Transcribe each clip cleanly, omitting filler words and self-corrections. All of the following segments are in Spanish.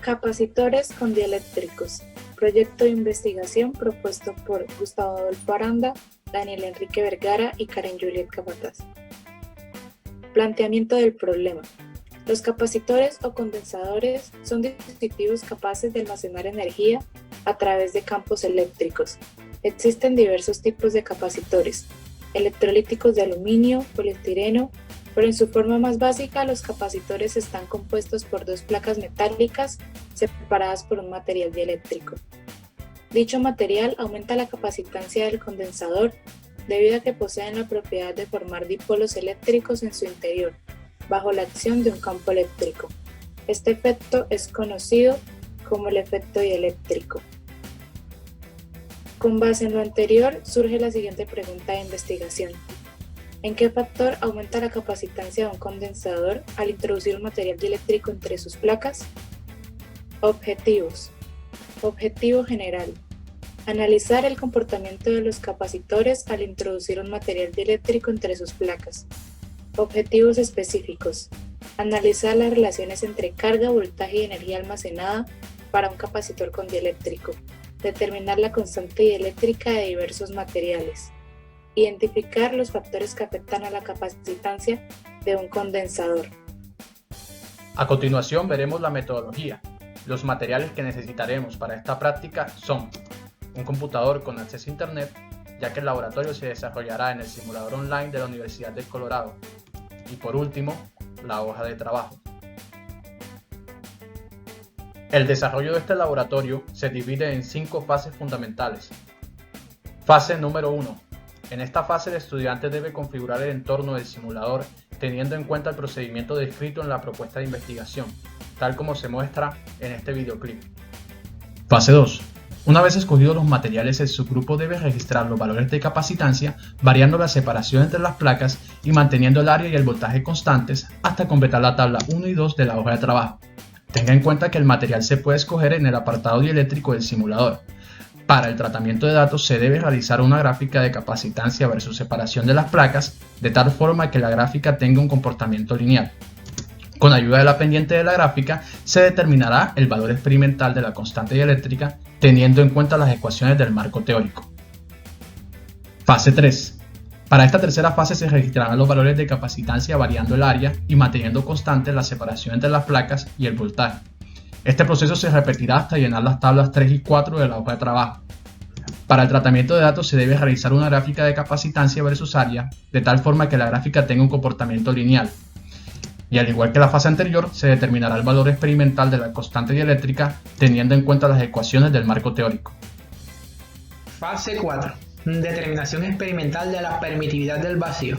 Capacitores con dieléctricos. Proyecto de investigación propuesto por Gustavo Adolfo Aranda, Daniel Enrique Vergara y Karen Juliet Capataz. Planteamiento del problema. Los capacitores o condensadores son dispositivos capaces de almacenar energía a través de campos eléctricos. Existen diversos tipos de capacitores, electrolíticos de aluminio, poliestireno, pero en su forma más básica los capacitores están compuestos por dos placas metálicas separadas por un material dieléctrico. Dicho material aumenta la capacitancia del condensador debido a que poseen la propiedad de formar dipolos eléctricos en su interior, bajo la acción de un campo eléctrico. Este efecto es conocido como el efecto dieléctrico. Con base en lo anterior, surge la siguiente pregunta de investigación. ¿En qué factor aumenta la capacitancia de un condensador al introducir un material dieléctrico entre sus placas? Objetivos. Objetivo general. Analizar el comportamiento de los capacitores al introducir un material dieléctrico entre sus placas. Objetivos específicos. Analizar las relaciones entre carga, voltaje y energía almacenada para un capacitor con dieléctrico. Determinar la constante dieléctrica de diversos materiales. Identificar los factores que afectan a la capacitancia de un condensador. A continuación veremos la metodología. Los materiales que necesitaremos para esta práctica son un computador con acceso a Internet, ya que el laboratorio se desarrollará en el simulador online de la Universidad del Colorado. Y por último, la hoja de trabajo. El desarrollo de este laboratorio se divide en 5 fases fundamentales. Fase número 1. En esta fase el estudiante debe configurar el entorno del simulador teniendo en cuenta el procedimiento descrito en la propuesta de investigación, tal como se muestra en este videoclip. Fase 2. Una vez escogidos los materiales, el subgrupo debe registrar los valores de capacitancia, variando la separación entre las placas y manteniendo el área y el voltaje constantes hasta completar la tabla 1 y 2 de la hoja de trabajo. Tenga en cuenta que el material se puede escoger en el apartado dieléctrico del simulador. Para el tratamiento de datos se debe realizar una gráfica de capacitancia versus separación de las placas, de tal forma que la gráfica tenga un comportamiento lineal. Con ayuda de la pendiente de la gráfica se determinará el valor experimental de la constante dieléctrica teniendo en cuenta las ecuaciones del marco teórico. Fase 3. Para esta tercera fase se registrarán los valores de capacitancia variando el área y manteniendo constante la separación entre las placas y el voltaje. Este proceso se repetirá hasta llenar las tablas 3 y 4 de la hoja de trabajo. Para el tratamiento de datos se debe realizar una gráfica de capacitancia versus área, de tal forma que la gráfica tenga un comportamiento lineal. Y al igual que la fase anterior, se determinará el valor experimental de la constante dieléctrica teniendo en cuenta las ecuaciones del marco teórico. Fase 4. Determinación experimental de la permitividad del vacío.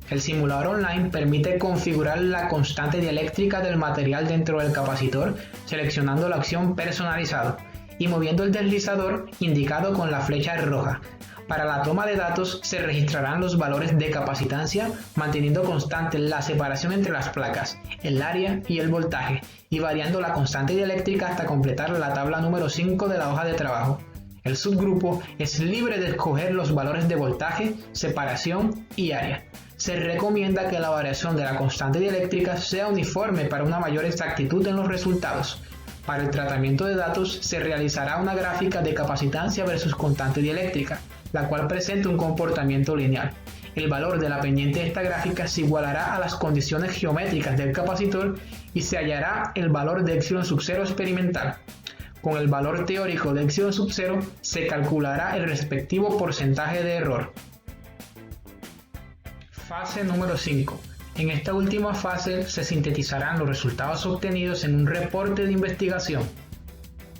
El simulador online permite configurar la constante dieléctrica del material dentro del capacitor, seleccionando la opción personalizado y moviendo el deslizador indicado con la flecha roja. Para la toma de datos se registrarán los valores de capacitancia, manteniendo constante la separación entre las placas, el área y el voltaje, y variando la constante dieléctrica hasta completar la tabla número 5 de la hoja de trabajo. El subgrupo es libre de escoger los valores de voltaje, separación y área. Se recomienda que la variación de la constante dieléctrica sea uniforme para una mayor exactitud en los resultados. Para el tratamiento de datos se realizará una gráfica de capacitancia versus constante dieléctrica, la cual presenta un comportamiento lineal. El valor de la pendiente de esta gráfica se igualará a las condiciones geométricas del capacitor y se hallará el valor de epsilon sub 0 experimental. Con el valor teórico de epsilon sub 0 se calculará el respectivo porcentaje de error. Fase número 5. En esta última fase se sintetizarán los resultados obtenidos en un reporte de investigación.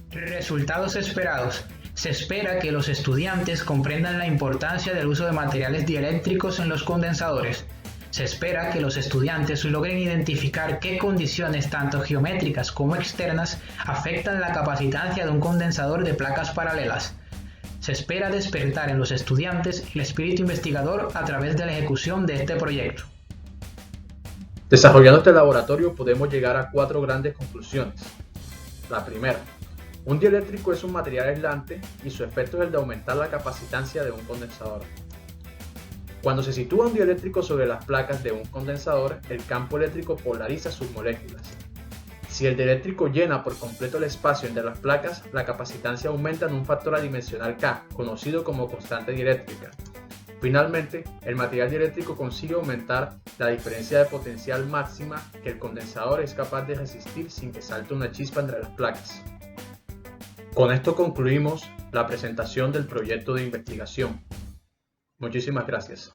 Resultados esperados. Se espera que los estudiantes comprendan la importancia del uso de materiales dieléctricos en los condensadores. Se espera que los estudiantes logren identificar qué condiciones tanto geométricas como externas afectan la capacitancia de un condensador de placas paralelas. Se espera despertar en los estudiantes el espíritu investigador a través de la ejecución de este proyecto. Desarrollando este laboratorio podemos llegar a 4 grandes conclusiones. La primera, un dieléctrico es un material aislante y su efecto es el de aumentar la capacitancia de un condensador. Cuando se sitúa un dieléctrico sobre las placas de un condensador, el campo eléctrico polariza sus moléculas. Si el dieléctrico llena por completo el espacio entre las placas, la capacitancia aumenta en un factor adimensional K, conocido como constante dieléctrica. Finalmente, el material dieléctrico consigue aumentar la diferencia de potencial máxima que el condensador es capaz de resistir sin que salte una chispa entre las placas. Con esto concluimos la presentación del proyecto de investigación. Muchísimas gracias.